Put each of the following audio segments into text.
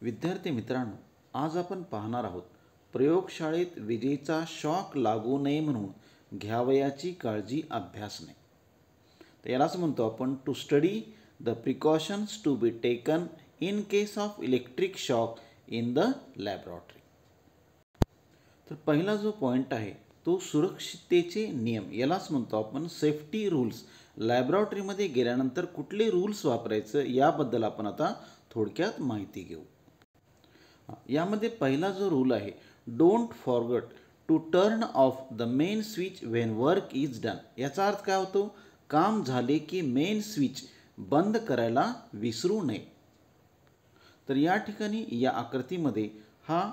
विद्यार्थी मित्रांनो, आज आपण पाहणार आहोत प्रयोगशाळेत विजेचा शॉक लागू नये म्हणून घ्यावयाची काळजी अभ्यासणे. तर यालाच म्हणतो आपण to study the precautions to be taken in case of electric shock in the laboratory. तर पहिला जो पॉईंट आहे तो सुरक्षिततेचे नियम, यालाच म्हणतो आपण सेफ्टी रूल्स. लॅबोरेटरीमध्ये गेल्यानंतर कुठले रूल्स वापरायचं याबद्दल आपण आता थोडक्यात माहिती घेऊ. यामध्ये पहिला जो रूल आहे, don't forget to turn off the main switch when work is done. याचा अर्थ काय होतो? काम झाले की मेन स्विच बंद करायला विसरू नये. तर या ठिकाणी या आकृतीमध्ये हा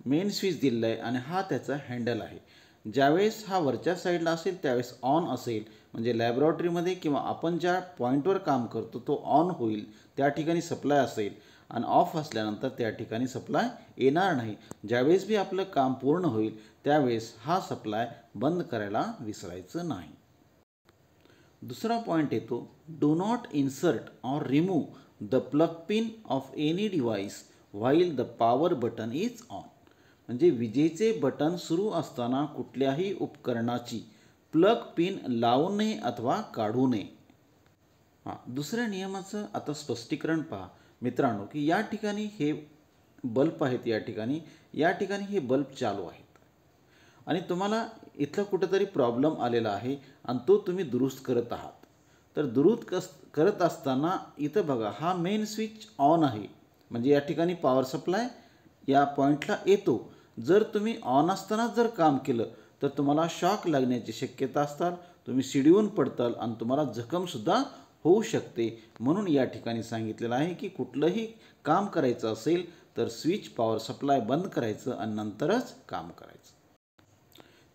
मेन स्विच दिलेला आहे आणि हा त्याचा हँडल आहे. ज्यावेळेस हा वरच्या साईडला असेल त्यावेळेस ऑन असेल, म्हणजे लॅबोरेटरीमध्ये किंवा आपण ज्या पॉईंटवर काम करतो तो ऑन होईल, त्या ठिकाणी सप्लाय असेल. आणि ऑफ असल्यानंतर त्या ठिकाणी सप्लाय येणार नाही. ज्यावेळेस बी आपलं काम पूर्ण होईल त्यावेळेस हा सप्लाय बंद करायला विसरायचं नाही. दुसरा पॉईंट येतो, do not insert or remove the plug pin of any device while the power button is on. म्हणजे विजेचे बटन सुरू असताना कुठल्याही उपकरणाची प्लग पिन लावू नये अथवा काढू नये. दुसऱ्या नियमाचं आता स्पष्टीकरण पहा मित्रांनो, की या ठिकाणी हे बल्ब आहेत, या ठिकाणी हे बल्ब चालू आहेत आणि तुम्हाला इथलं कुठेतरी प्रॉब्लेम आलेला आहे आणि तो तुम्ही दुरुस्त करत आहात. तर दुरुस्त करत असताना इथं बघा, हा मेन स्विच ऑन आहे, म्हणजे या ठिकाणी पॉवर सप्लाय या पॉईंटला येतो. जर तुम्ही ऑन असताना जर काम केलं तर तुम्हाला शॉक लागण्याची शक्यता असतात, तुम्ही शिडीवून पडताल आणि तुम्हाला जखमसुद्धा होऊ शकते. म्हणून या ठिकाणी सांगितलेलं आहे की कुठलंही काम करायचं असेल तर स्विच पॉवर सप्लाय बंद करायचं आणि नंतरच काम करायचं.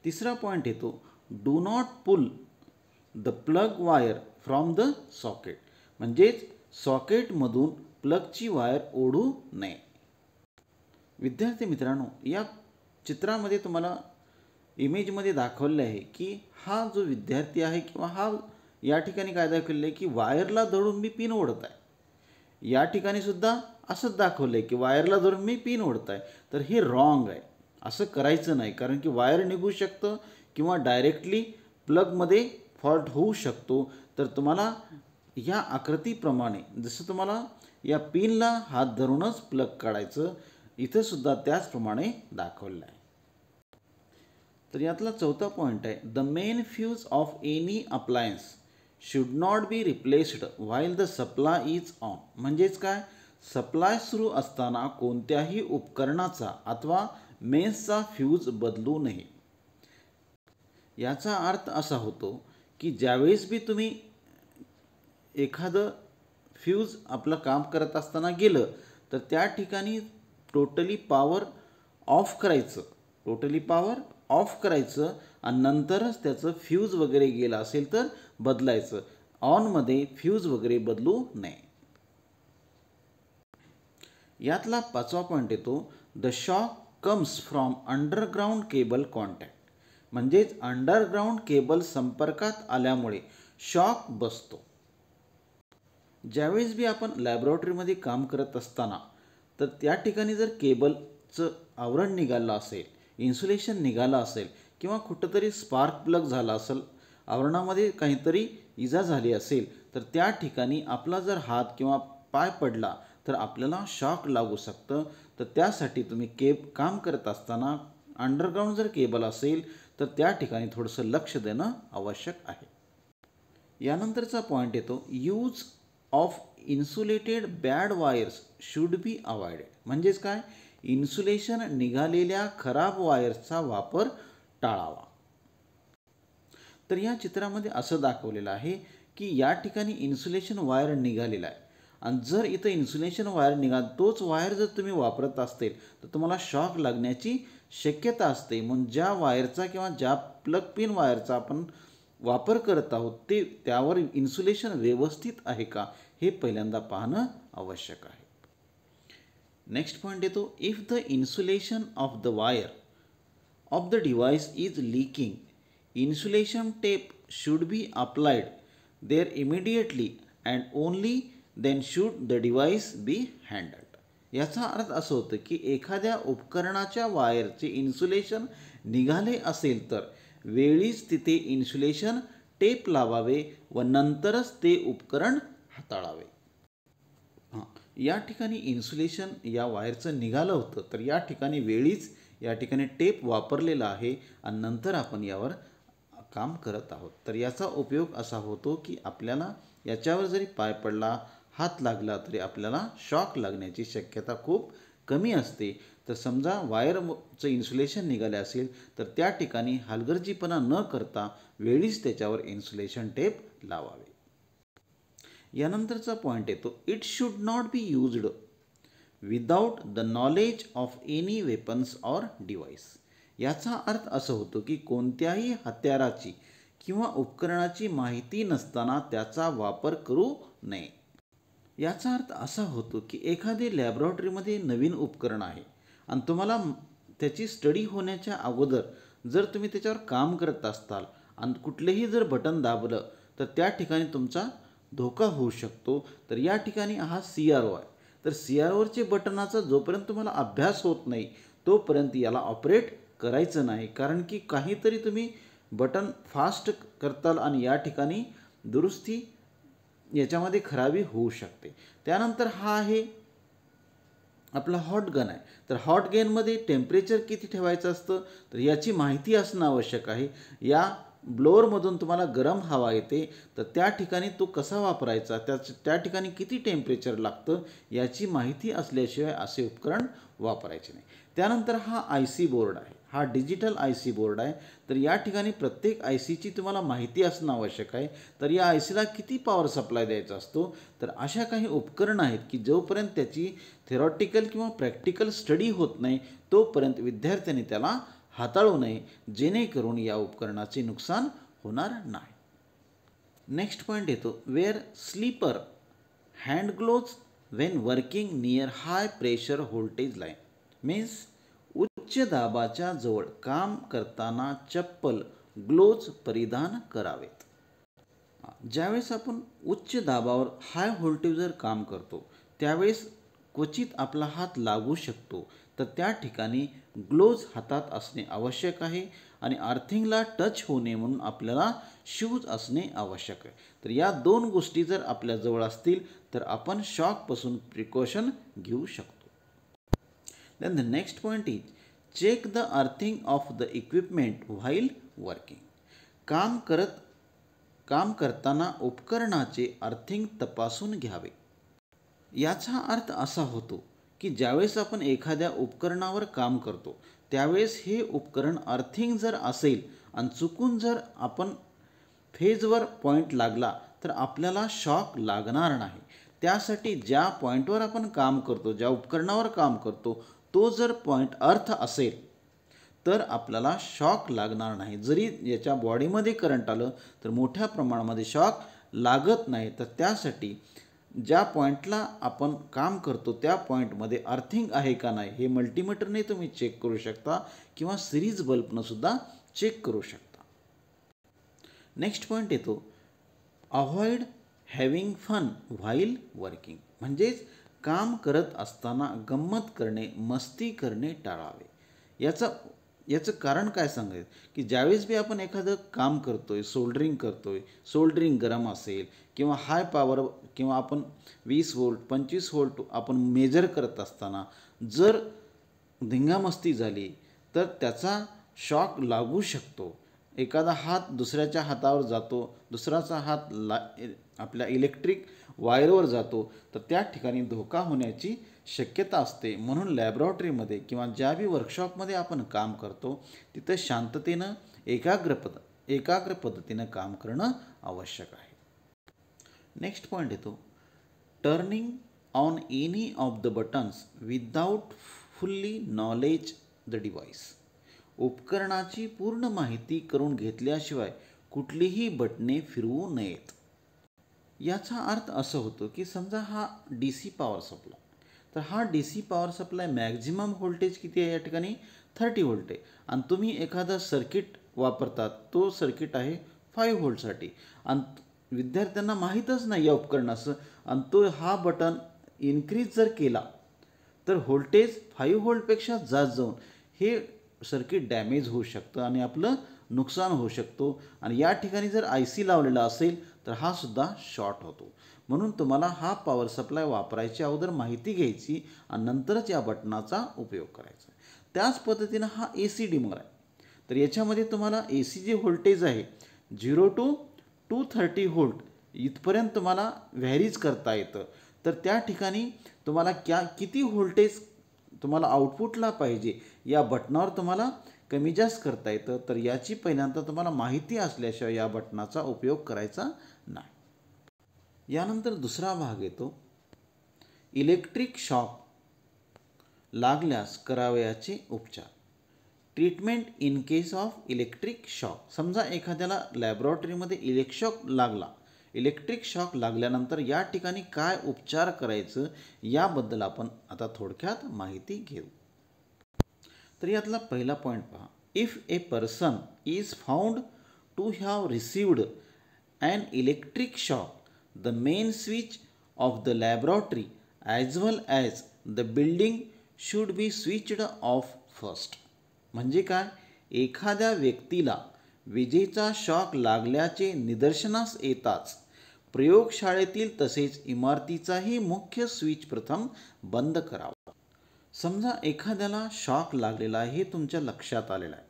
तिसरा पॉईंट येतो, do not pull the plug wire from the socket. म्हणजेच सॉकेटमधून प्लगची वायर ओढू नये. विद्यार्थी मित्रांनो, या चित्रामध्ये तुम्हाला इमेजमध्ये दाखवले आहे की हा जो विद्यार्थी आहे किंवा हा या ठिकाणी काय दाखवले आहे की वायरला धरून मी पिन ओढत आहे. या ठिकाणी सुद्धा असंच दाखवलं आहे की वायरला धरून मी पिन ओढत आहे. तर हे रॉंग आहे, असं करायचं नाही. कारण की वायर निघू शकतं किंवा डायरेक्टली प्लगमध्ये फॉल्ट होऊ शकतो. तर तुम्हाला या आकृतीप्रमाणे जसं तुम्हाला या पिनला हात धरूनच प्लग काढायचं, इथं सुद्धा त्याचप्रमाणे दाखवलं आहे. तर यातला चौथा पॉईंट आहे, the main fuse of any appliance should not be replaced while the supply is on. म्हणजेच काय, सप्लाय सुरू असताना कोणत्याही उपकरणाचा अथवा मेन्सचा फ्यूज बदलू नये. याचा अर्थ असा होतो की ज्यावेळेस बी तुम्ही एखादं फ्यूज आपलं काम करत असताना गेलं तर त्या ठिकाणी टोटली पॉवर ऑफ करायचं आणि नंतरच त्याचं फ्यूज वगैरे गेलं असेल तर बदलायचं. ऑनमध्ये फ्यूज वगैरे बदलू नये. यातला पाचवा पॉईंट येतो, the shock comes from underground cable contact. म्हणजेच अंडरग्राऊंड केबल संपर्कात आल्यामुळे शॉक बसतो. ज्यावेळेस बी आपण लॅबोरेटरीमध्ये काम करत असताना तर त्या ठिकाणी जर केबलचं आवरण निघालं असेल, इन्सुलेशन निघालं असेल किंवा कुठंतरी स्पार्क प्लग झाला असेल, आवरणामध्ये काहीतरी इजा झाली असेल तर त्या ठिकाणी आपला जर हात किंवा पाय पडला तर आपल्याला शॉक लागू शकतं. तर त्यासाठी तुम्ही काम करत असताना अंडरग्राऊंड जर केबल असेल तर त्या ठिकाणी थोडंसं लक्ष देणं आवश्यक आहे. यानंतरचा पॉईंट येतो, use of insulated bad wires should be avoided. म्हणजेच काय, इन्सुलेशन निघालेल्या खराब वायर्सचा वापर टाळावा. तर या चित्रामध्ये असं दाखवलेलं आहे की या ठिकाणी इन्सुलेशन वायर निघालेला आहे आणि जर इथं इन्सुलेशन वायर तोच वायर जर तुम्ही वापरत असतील तर तुम्हाला शॉक लागण्याची शक्यता असते. म्हणून ज्या वायरचा किंवा ज्या प्लग पिन वायरचा आपण वापर करत आहोत त्यावर इन्सुलेशन व्यवस्थित आहे का हे पहिल्यांदा पाहणं आवश्यक आहे. नेक्स्ट पॉईंट येतो, if the insulation of the wire of the device is leaking, insulation tape should be applied there immediately and only then should the device be handled. याचा अर्थ असं होतं की एखाद्या उपकरणाच्या वायरचे इन्सुलेशन निघाले असेल तर वेळीच तिथे इन्सुलेशन टेप लावावे व नंतरच ते उपकरण हाताळावे. हां, या ठिकाणी इन्सुलेशन या वायरचं निघालं होतं, तर या ठिकाणी वेळीच या ठिकाणी टेप वापरलेला आहे आणि नंतर आपण यावर काम करत आहोत. तर याचा उपयोग असा होतो की आपल्याला याच्यावर जरी पाय पडला, हात लागला तरी आपल्याला शॉक लागण्याची शक्यता खूप कमी असते. तर समजा वायरचं इन्सुलेशन निघाले असेल तर त्या ठिकाणी हलगर्जीपणा न करता वेळीच त्याच्यावर इन्सुलेशन टेप लावावे. यानंतरचा पॉईंट येतो, it should not be used without the knowledge of any weapons or device. याचा अर्थ असं होतो की कोणत्याही हत्याराची किंवा उपकरणाची माहिती नसताना त्याचा वापर करू नये. याचा अर्थ असा होतो की एखादी लॅबोरेटरीमध्ये नवीन उपकरण आहे आणि तुम्हाला त्याची स्टडी होण्याच्या अगोदर जर तुम्ही त्याच्यावर काम करत असताल आणि कुठलेही जर बटन दाबलं तर त्या ठिकाणी तुमचा धोका होऊ शकतो. तर या ठिकाणी हा CRO आहे. तर CROचे बटनाचा जोपर्यंत तुम्हाला अभ्यास होत नाही तोपर्यंत याला ऑपरेट करायचं नाही, कारण की काहीतरी तुम्ही बटन फास्ट करताल आणि या ठिकाणी दुरुस्ती याच्यामध्ये खराबी होऊ शकते. त्यानंतर हा आहे आपला हॉट गन आहे. तर हॉट गनमध्ये टेम्परेचर किती ठेवायचं असतं तर याची माहिती असणं आवश्यक आहे. या ब्लोअरमधून तुम्हाला गरम हवा येते तर त्या ठिकाणी तो कसा वापरायचा, त्या ठिकाणी किती टेम्परेचर लागतं याची माहिती असल्याशिवाय असे उपकरण वापरायचे नाही. त्यानंतर हा IC बोर्ड आहे, हा डिजिटल IC बोर्ड आहे. तर या ठिकाणी प्रत्येक ICची तुम्हाला माहिती असणं आवश्यक आहे. तर या ICला किती पॉवर सप्लाय द्यायचा असतो, तर अशा काही उपकरणं आहेत की जोपर्यंत त्याची थेरॉटिकल किंवा प्रॅक्टिकल स्टडी होत नाही तोपर्यंत विद्यार्थ्यांनी त्याला हाताळू नये, जेणेकरून या उपकरणाचे नुकसान होणार नाही. नेक्स्ट पॉईंट येतो, wear slipper hand gloves when working near high pressure voltage line. Means उच्च दाबाच्या जवळ काम करताना चप्पल ग्लोव्ज परिधान करावेत. ज्यावेळेस आपण उच्च दाबावर हाय व्होल्टेजवर काम करतो त्यावेळेस क्वचित आपला हात लागू शकतो. तर त्या ठिकाणी ग्लोव्ज हातात असणे आवश्यक आहे आणि अर्थिंगला टच होऊ नये म्हणून आपल्याला शूज असणे आवश्यक आहे. तर या दोन गोष्टी जर आपल्याजवळ असतील तर आपण शॉकपासून प्रिकॉशन घेऊ शकतो. Then the next point is check the earthing of the equipment while working. काम करताना उपकरणाचे अर्थिंग तपासून घ्यावे. याचा अर्थ असा होतो की ज्यावेळेस आपण एखाद्या उपकरणावर काम करतो त्यावेळेस हे उपकरण अर्थिंग जर असेल आणि चुकून जर आपण फेजवर पॉईंट लागला तर आपल्याला शॉक लागणार नाही. त्यासाठी ज्या पॉईंटवर आपण काम करतो, ज्या उपकरणावर काम करतो तो जर पॉईंट अर्थ असेल तर आपल्याला शॉक लागणार नाही. जरी याच्या बॉडीमध्ये करंट आलं तर मोठ्या प्रमाणामध्ये शॉक लागत नाही. तर त्यासाठी ज्या पॉईंटला आपण काम करतो त्या पॉईंटमध्ये अर्थिंग आहे का नाही हे मल्टीमीटरने तुम्ही चेक करू शकता किंवा सिरीज बल्बनं सुद्धा चेक करू शकता. नेक्स्ट पॉईंट येतो, avoid having fun while working. म्हणजेच काम करत असताना गंमत करणे, मस्ती करणे टाळावे. याचं कारण काय सांगायचं की ज्यावेळेस बी आपण एखादं काम करतोय, सोल्डरिंग गरम असेल किंवा हाय पॉवर किंवा आपण 20 व्होल्ट 25 व्होल्ट आपण मेजर करत असताना जर धिंगामस्ती झाली तर त्याचा शॉक लागू शकतो. एखादा हात दुसऱ्याच्या हातावर जातो, दुसऱ्याचा हात आपल्या इलेक्ट्रिक वायरवर जातो तर त्या ठिकाणी धोका होण्याची शक्यता असते. म्हणून लॅबोरेटरीमध्ये किंवा ज्या बी वर्कशॉपमध्ये आपण काम करतो तिथं शांततेनं एकाग्र पद्धतीनं काम करणं आवश्यक आहे. नेक्स्ट पॉईंट येतो, turning on any of the buttons without fully knowledge the device. उपकरणाची पूर्ण माहिती करून घेतल्याशिवाय कुठलीही बटणे फिरवू नयेत. याचा अर्थ असं होतो की समजा हा DC पॉवर सप्लाय, तर हा DC power supply maximum voltage किती आहे या ठिकाणी 30 व्होल्ट आहे आणि तुम्ही एखादा सर्किट वापरतात, तो सर्किट आहे 5 व्होल्टसाठी आणि विद्यार्थ्यांना माहीतच नाही या उपकरणाचं आणि तो हा बटन इन्क्रीज जर केला तर व्होल्टेज 5 व्होल्टपेक्षा जास्त जाऊन हे सर्किट डॅमेज होऊ शकतं आणि आपलं नुकसान होऊ शकतो. आणि या ठिकाणी जर IC लावलेला असेल तर हा सुद्धा शॉर्ट होतो. म्हणून तुम्हाला हा पॉवर सप्लाय वापरायच्या अगोदर माहिती घ्यायची आणि नंतरच या बटनाचा उपयोग करायचा. त्याच पद्धतीनं हा AC डिमर आहे. तर याच्यामध्ये तुम्हाला AC जे व्होल्टेज आहे 0 to 230 व्होल्ट इथपर्यंत तुम्हाला व्हॅरीज करता येतं. तर त्या ठिकाणी तुम्हाला किती व्होल्टेज तुम्हाला आउटपुटला पाहिजे या बटनावर तुम्हाला कमी जास्त करता येतं. तर याची पहिल्यांदा तुम्हाला माहिती असल्याशिवाय या बटनाचा उपयोग करायचा नाही. यानंतर दुसरा भाग येतो इलेक्ट्रिक शॉक लागल्यास करावयाचे उपचार. Treatment in case of electric shock. समजा एखाद्याला लॅबोरेटरीमध्ये इलेक्ट्रिक शॉक लागल्यानंतर या ठिकाणी काय उपचार करायचं याबद्दल आपण आता थोडक्यात माहिती घेऊ. तर यातला पहिला पॉईंट पहा. If a person is found to have received an electric shock, the main switch of the laboratory as well as the building should be switched off first. म्हणजे काय, एखाद्या व्यक्तीला विजेचा शॉक लागल्याचे निदर्शनास येताच प्रयोगशाळेतील तसेच इमारतीचाही मुख्य स्विच प्रथम बंद करावा. समजा एखाद्याला शॉक लागलेला आहे हे तुमच्या लक्षात आलेलं आहे.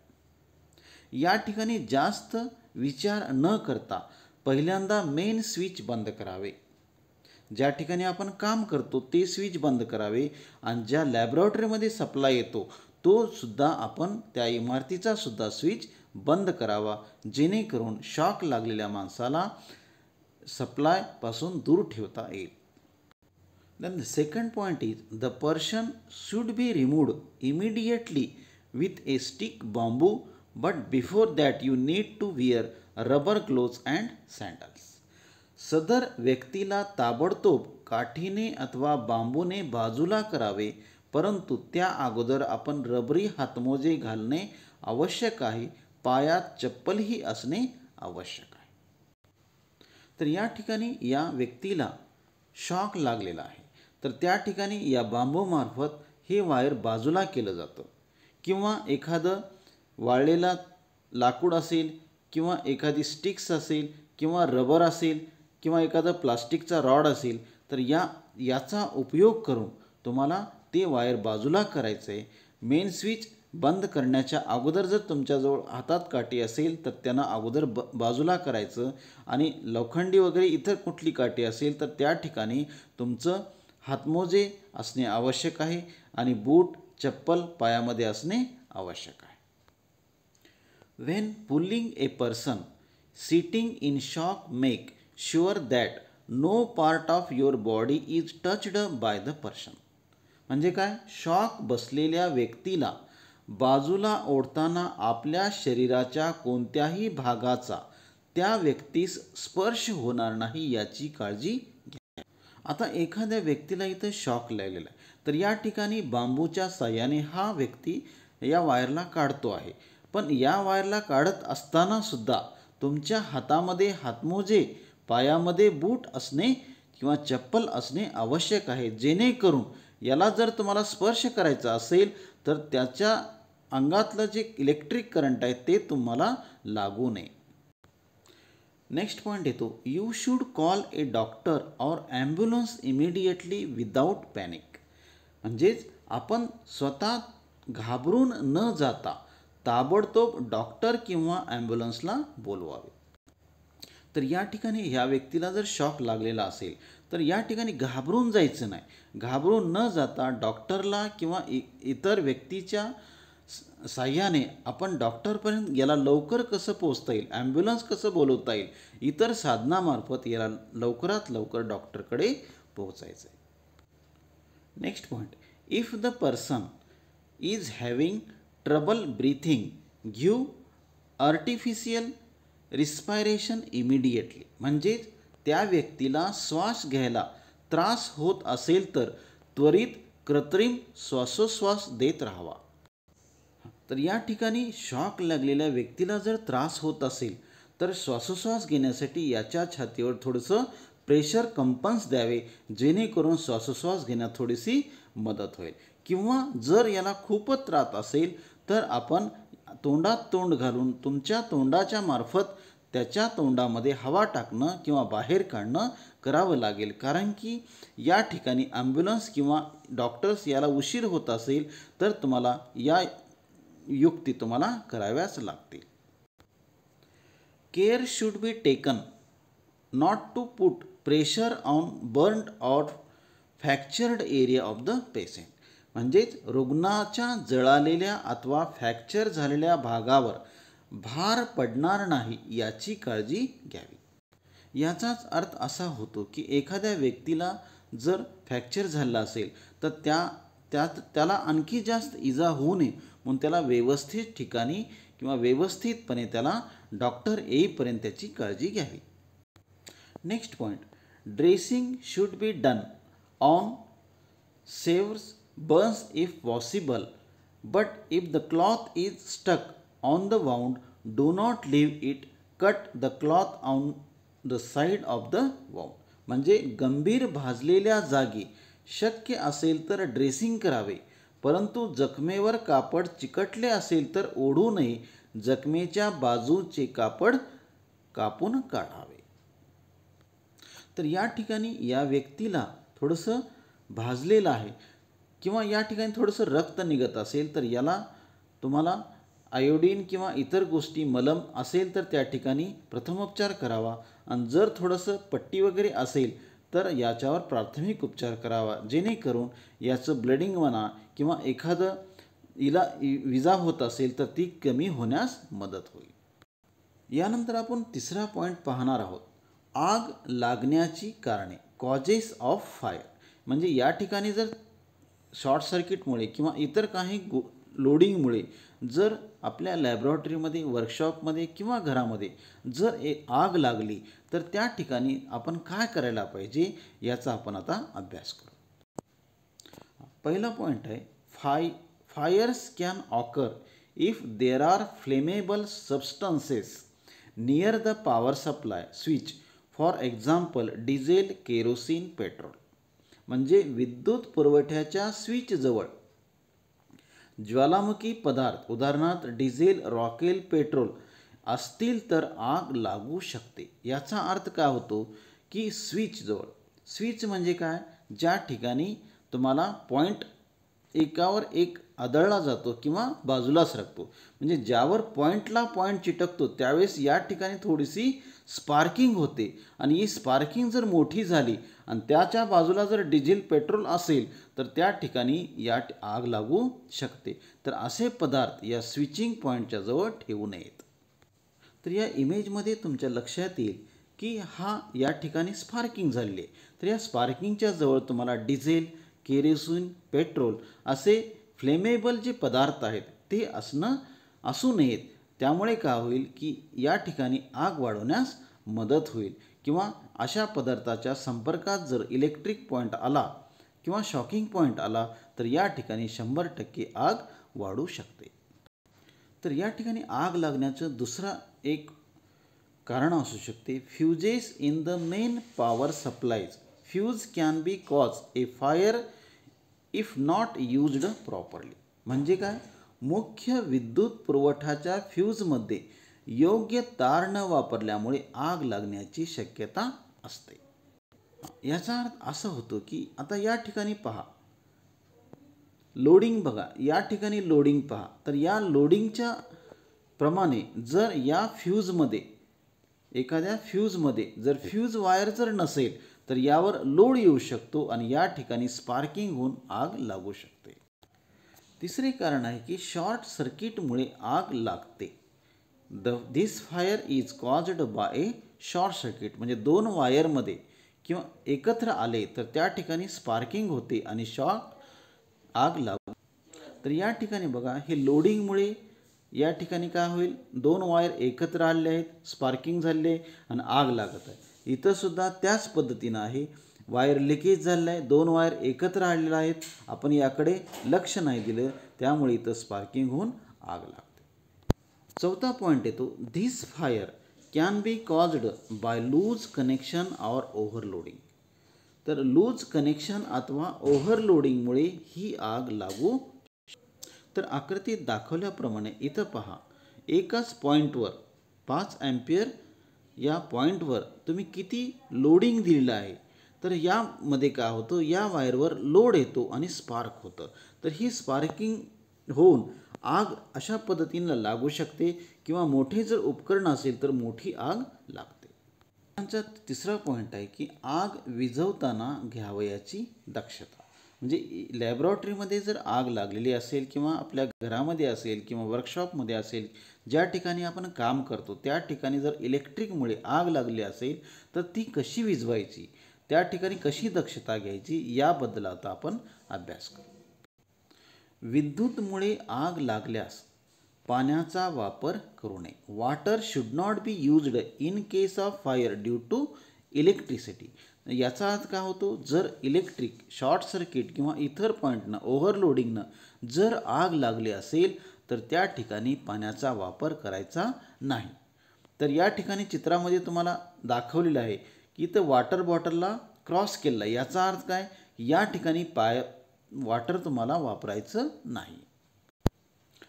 या ठिकाणी जास्त विचार न करता पहिल्यांदा मेन स्विच बंद करावे. ज्या ठिकाणी आपण काम करतो ते स्विच बंद करावे आणि ज्या लॅबोरेटरीमध्ये सप्लाय येतो तो सुद्धा आपण त्या इमारतीचा सुद्धा स्विच बंद करावा, जेणेकरून शॉक लागलेल्या माणसाला सप्लायपासून दूर ठेवता येईल. Then the second point is the person should be removed immediately with a stick bamboo, but before that you need to wear rubber gloves and sandals. सदर व्यक्तीला ताबडतोब काठीने अथवा बांबूने बाजूला करावे, परंतु त्या अगोदर आपण रबरी हातमोजे घालणे आवश्यक आहे. पायात चप्पलही असणे आवश्यक आहे. तर या ठिकाणी या व्यक्तीला शॉक लागलेला आहे तर त्या ठिकाणी या बांबूमार्फत हे वायर बाजूला केलं जातं, किंवा एखादं वाळलेला लाकूड असेल किंवा एखादी स्टिक्स असेल किंवा रबर असेल किंवा एखादं प्लास्टिकचा रॉड असेल तर याचा उपयोग करून तुम्हाला ते वायर बाजूला करायचं आहे. मेन स्विच बंद करण्याच्या अगोदर जर तुमच्याजवळ हातात काठी असेल तर त्यांना अगोदर बाजूला करायचं, आणि लोखंडी वगैरे इतर कुठली काठी असेल तर त्या ठिकाणी तुमचं हातमोजे असणे आवश्यक आहे आणि बूट चप्पल पायामध्ये असणे आवश्यक आहे. When pulling a person sitting in shock, make sure that no part of your body is touched by the person. म्हणजे काय, शॉक बसलेल्या व्यक्तीला बाजूला ओढताना आपल्या शरीराच्या कोणत्याही भागाचा त्या व्यक्तीस स्पर्श होणार नाही याची काळजी घ्या. आता एखाद्या व्यक्तीला इथं शॉक लागलेला आहे तर या ठिकाणी बांबूच्या साह्याने हा व्यक्ती या वायरला काढतो आहे, पण या वायरला काढत असताना सुद्धा तुमच्या हातामध्ये हातमोजे, पायामध्ये बूट असणे किंवा चप्पल असणे आवश्यक आहे, जेणेकरून याला जर तुम्हाला स्पर्श करायचा असेल तर त्याच्या अंगातलं जे इलेक्ट्रिक करंट आहे ते तुम्हाला लागू नये. नेक्स्ट पॉईंट येतो, you should call A doctor or ambulance immediately without panic. म्हणजेच आपण स्वतः घाबरून न जाता ताबडतोब डॉक्टर किंवा ॲम्ब्युलन्सला बोलवावे. तर या ठिकाणी ह्या व्यक्तीला जर शॉक लागलेला असेल तर या ठिकाणी घाबरून जायचं नाही. घाबरून न जाता डॉक्टरला किंवा इतर व्यक्तीच्या साह्याने आपण डॉक्टरपर्यंत याला लवकर कसं पोहोचता येईल, ॲम्ब्युलन्स कसं बोलवता येईल, इतर साधनामार्फत याला लवकरात लवकर डॉक्टरकडे पोहोचायचं आहे. Next point, if the person is having trouble breathing, give artificial respiration immediately. म्हणजेच त्या व्यक्तीला श्वास घ्यायला त्रास होत असेल तर त्वरित कृत्रिम श्वासोच्छ्वास देत राहावा. तर या ठिकाणी शॉक लागलेल्या व्यक्तीला जर त्रास होत असेल तर श्वासोच्छ्वास घेण्यासाठी याच्या छातीवर थोडंसं प्रेशर कंपन्स द्यावे, जेणेकरून श्वासोच्छ्वास घेण्यात थोडीशी मदत होईल. किंवा जर याला खूपच त्रास असेल तर आपण तोंडात तोंड घालून तुमच्या तोंडाच्या मार्फत त्याच्या तोंडामध्ये हवा टाकणं किंवा बाहेर काढणं करावं लागेल. कारण की या ठिकाणी ॲम्ब्युलन्स किंवा डॉक्टर्स याला उशीर होत असेल तर तुम्हाला या युक्ती तुम्हाला कराव्याच लागतील. Care should be taken not to put pressure on burned or fractured area of the patient. म्हणजेच रुग्णाच्या जळालेल्या अथवा फ्रॅक्चर झालेल्या भागावर भार पडणार नाही याची काळजी घ्यावी. याचाच अर्थ असा होतो की एखाद्या व्यक्तीला जर फ्रॅक्चर झाला असेल तर त्याला आणखी जास्त इजा होऊ नये म्हणून त्याला व्यवस्थित ठिकाणी किंवा व्यवस्थितपणे त्याला डॉक्टर येईपर्यंत त्याची काळजी घ्यावी. Next point, dressing should be done on severe burns if possible, but if the cloth is stuck on the wound do not leave it, cut the cloth on the side of the wound. म्हणजे गंभीर भाजलेल्या जागी शक्य असेल तर dressing करावे, परंतु जखमेवर कापड चिकटले असेल तर ओढू नये. जखमेच्या बाजूचे कापड कापून काढावे. तर या ठिकाणी या व्यक्तीला थोडंसं भाजलेलं आहे किंवा या ठिकाणी थोडंसं रक्त निघत असेल तर याला तुम्हाला आयोडीन किंवा इतर गोष्टी मलम असेल तर त्या ठिकाणी प्रथमोपचार करावा. आणि जर थोडंसं पट्टी वगैरे असेल तर याच्यावर प्राथमिक उपचार करावा, जेणेकरून याचं ब्लडिंग म्हणा किंवा एखादं विजा होत असेल तर ती कमी होण्यास मदत होईल. यानंतर आपण तिसरा पॉईंट पाहणार आहोत, आग लागण्याची कारणे, कॉजेस ऑफ फायर. म्हणजे या ठिकाणी जर शॉर्ट सर्किटमुळे किंवा इतर काही लोडिंगमुळे जर आपल्या लॅबॉरेटरीमध्ये, वर्कशॉपमध्ये किंवा घरामध्ये जर आग लागली तर त्या ठिकाणी आपण काय करायला पाहिजे याचा आपण आता अभ्यास करू. पहिला पॉईंट आहे, fires can occur if there are flammable substances near the power supply switch, for example diesel, kerosene, petrol. म्हणजे विद्युत पुरवठ्याच्या स्विचजवळ ज्वालामुखी पदार्थ उदाहरणार्थ डिझेल, रॉकेल, पेट्रोल असतील तर आग लागू शकते. याचा अर्थ काय होतो की स्विचजवळ, स्विच म्हणजे काय, ज्या ठिकाणी तुम्हाला पॉईंट एकावर एक आदळला जातो किंवा बाजूला सरकतो. म्हणजे ज्यावर पॉईंटला पॉईंट चिटकतो त्यावेळेस या ठिकाणी थोडीशी स्पार्किंग होते आणि ही स्पार्किंग जर मोठी झाली आणि त्याच्या बाजूला जर डिझेल, पेट्रोल असेल तर त्या ठिकाणी आग लागू शकते. तर असे पदार्थ या स्विचिंग पॉईंटच्या जवळ ठेवू नयेत. तर या इमेजमध्ये तुमच्या लक्षात येईल की या ठिकाणी स्पार्किंग झालेली आहे. तर या स्पार्किंगच्या जवळ तुम्हाला डिझेल, केरोसिन, पेट्रोल असे फ्लेमेबल जे पदार्थ आहेत ते असू नयेत. त्यामुळे काय होईल की या ठिकाणी आग वाढवण्यास मदत होईल किंवा अशा पदार्थाच्या संपर्कात जर इलेक्ट्रिक पॉईंट आला किंवा शॉकिंग पॉईंट आला तर या ठिकाणी 100% आग वाढू शकते. तर या ठिकाणी आग लागण्याचं दुसरा एक कारण असू शकते, फ्युजेस in the main power supplies. Fuse can be cause A fire if not used properly. म्हणजे काय, मुख्य विद्युत पुरवठ्याच्या फ्यूजमध्ये योग्य तार न वापरल्यामुळे आग लागण्याची शक्यता असते. याचा अर्थ असं होतो की आता या ठिकाणी पहा, लोडिंग बघा, या ठिकाणी लोडिंग पहा. तर या लोडिंगच्या प्रमाणे जर या फ्यूजमध्ये, एखाद्या फ्यूजमध्ये जर फ्यूज वायर जर नसेल तर यावर लोड येऊ शकतो आणि या ठिकाणी स्पार्किंग होऊन आग लागू शकते. तिसरे कारण आहे की शॉर्ट सर्किटमुळे आग लागते. This fire is caused by a short circuit. म्हणजे दोन वायरमध्ये किंवा एकत्र आले तर त्या ठिकाणी स्पार्किंग होते आणि आग लागू. तर या ठिकाणी बघा, हे लोडिंगमुळे या ठिकाणी काय होईल, दोन वायर एकत्र आले आहेत, स्पार्किंग झाले आणि आग लागत आहे. इथं सुद्धा त्याच पद्धतीनं आहे, वायर लिकेज झालेलं आहे, दोन वायर एकत्र आलेले आहेत, आपण याकडे लक्ष नाही दिलं त्यामुळे इथं स्पार्किंग होऊन आग लागते. चौथा पॉईंट येतो, this fire can be caused by loose connection or overloading. तर लूज कनेक्शन अथवा ओव्हरलोडिंगमुळे ही आग लागू. तर आकृतीत दाखवल्याप्रमाणे इथं पहा, एकाच पॉईंटवर 5 अँपिअर या पॉईंटवर तुम्ही किती लोडिंग दिलेलं आहे. तर यामध्ये काय होतं, या वायरवर लोड येतो आणि स्पार्क होतं. तर ही स्पार्किंग होऊन आग अशा पद्धतीनं लागू शकते किंवा मोठे जर उपकरण असेल तर मोठी आग लागते. त्यांचा तिसरा पॉईंट आहे की आग विझवताना घ्यावयाची दक्षता. म्हणजे लॅबॉरेटरीमध्ये जर आग लागलेली असेल किंवा आपल्या घरामध्ये असेल किंवा वर्कशॉपमध्ये असेल, ज्या ठिकाणी आपण काम करतो त्या ठिकाणी जर इलेक्ट्रिकमुळे आग लागली असेल तर ती कशी विझवायची, त्या ठिकाणी कशी दक्षता घ्यायची याबद्दल आता आपण अभ्यास करू. विद्युतमुळे आग लागल्यास पाण्याचा वापर करू नये. Water should not be used in case of fire due to electricity. याचा अर्थ काय होतो, जर इलेक्ट्रिक शॉर्ट सर्किट किंवा इतर पॉईंटनं ओव्हरलोडिंगनं जर आग लागली असेल तर त्या ठिकाणी पाण्याचा वापर करायचा नाही. तर या ठिकाणी चित्रामध्ये तुम्हाला दाखवलेलं आहे की इथं वॉटर बॉटलला क्रॉस केलेला आहे. याचा अर्थ काय, या ठिकाणी वॉटर तुम्हाला वापरायचं नाही.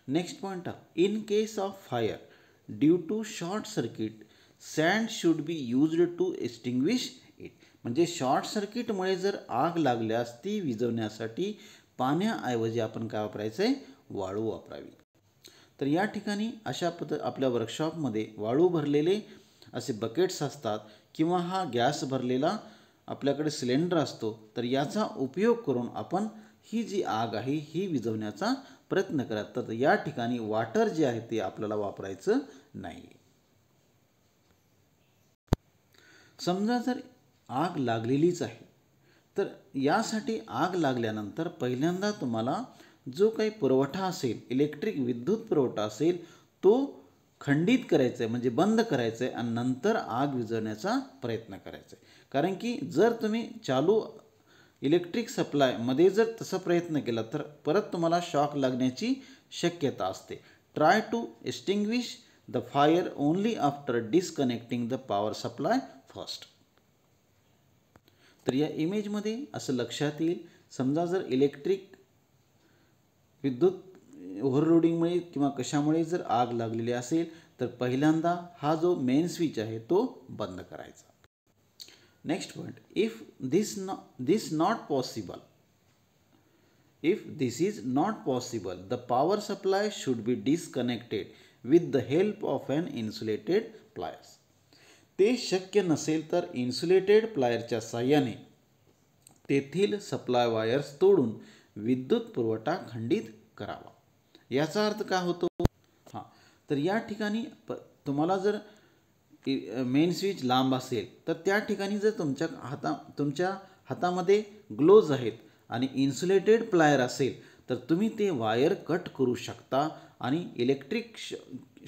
नेक्स्ट पॉईंट आहे, in case of fire due to short circuit sand should be used to extinguish it. म्हणजे शॉर्ट सर्किटमुळे जर आग लागल्यास ती विझवण्यासाठी पाण्याऐवजी आपण काय वापरायचं आहे, वाळू वापरावी. तर या ठिकाणी अशा आपल्या वर्कशॉपमध्ये वाळू भरलेले असे बकेट्स असतात किंवा हा गॅस भरलेला आपल्याकडे सिलेंडर असतो. तर याचा उपयोग करून आपण ही जी आग आहे ही विझवण्याचा प्रयत्न करत. तर या ठिकाणी वॉटर जे आहे ते आपल्याला वापरायचं नाही. समजा जर आग लागलेलीच आहे तर यासाठी आग लागल्यानंतर पहिल्यांदा तुम्हाला जो काही पुरवठा असेल, इलेक्ट्रिक विद्युत पुरवठा असेल, तो खंडित करायचा आहे, म्हणजे बंद करायचं आहे आणि नंतर आग विझवण्याचा प्रयत्न करायचा आहे. कारण की जर तुम्ही चालू इलेक्ट्रिक सप्लायमध्ये जर तसा प्रयत्न केला तर परत तुम्हाला शॉक लागण्याची शक्यता असते. Try to extinguish the fire only after disconnecting the power supply first. तर या इमेजमध्ये असं लक्षात येईल, समजा जर इलेक्ट्रिक विद्युत ओव्हरलोडिंगमुळे किंवा कशामुळे जर आग लागलेली असेल तर पहिल्यांदा हा जो मेन स्विच आहे तो बंद करायचा. Next point, if this is not possible the power supply should be disconnected with the help of an insulated pliers. ते शक्य नसेल तर इन्सुलेटेड प्लायरच्या साहाय्याने तेथील सप्लाय वायर्स तोडून विद्युत पुरवठा खंडित करावा. याचा अर्थ काय होतो, तर या ठिकाणी तुम्हाला जर मेन स्विच लांब असेल तर त्या ठिकाणी जर तुमच्या हातामध्ये ग्लोव्ज आहेत आणि इन्सुलेटेड प्लायर असेल तर तुम्ही ते वायर कट करू शकता आणि इलेक्ट्रिक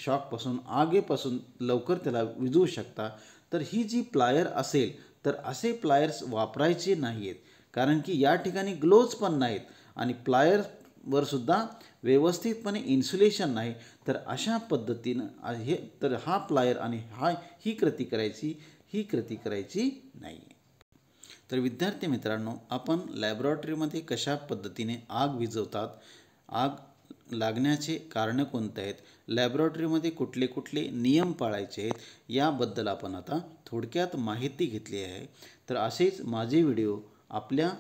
शॉकपासून आगीपासून लवकर त्याला विझवू शकता. तर ही जी प्लायर असेल तर असे प्लायर्स वापरायचे नाही आहेत, कारण की या ठिकाणी ग्लोव्ज पण नाहीत आणि प्लायरवर सुद्धा व्यवस्थितपणे इन्सुलेशन नाही. तर अशा पद्धतीनं हा प्लायर आणि ही कृती करायची नाही. तर विद्यार्थी मित्रांनो, आपण लॅबॉरेटरीमध्ये कशा पद्धतीने आग विझवतात, आग लागण्याचे कारणं कोणते आहेत, लॅबॉरेटरीमध्ये कुठले कुठले नियम पाळायचे आहेत, याबद्दल आपण आता थोडक्यात माहिती घेतली आहे. तर असेच माझे व्हिडिओ आपल्या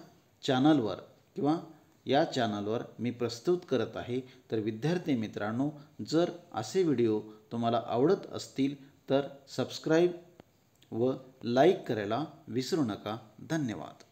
चॅनलवर किंवा या चॅनलवर मी प्रस्तुत करत आहे. तर विद्यार्थी मित्रांनो, जर असे व्हिडिओ तुम्हाला आवडत असतील तर सबस्क्राईब व लाईक करायला विसरू नका. धन्यवाद.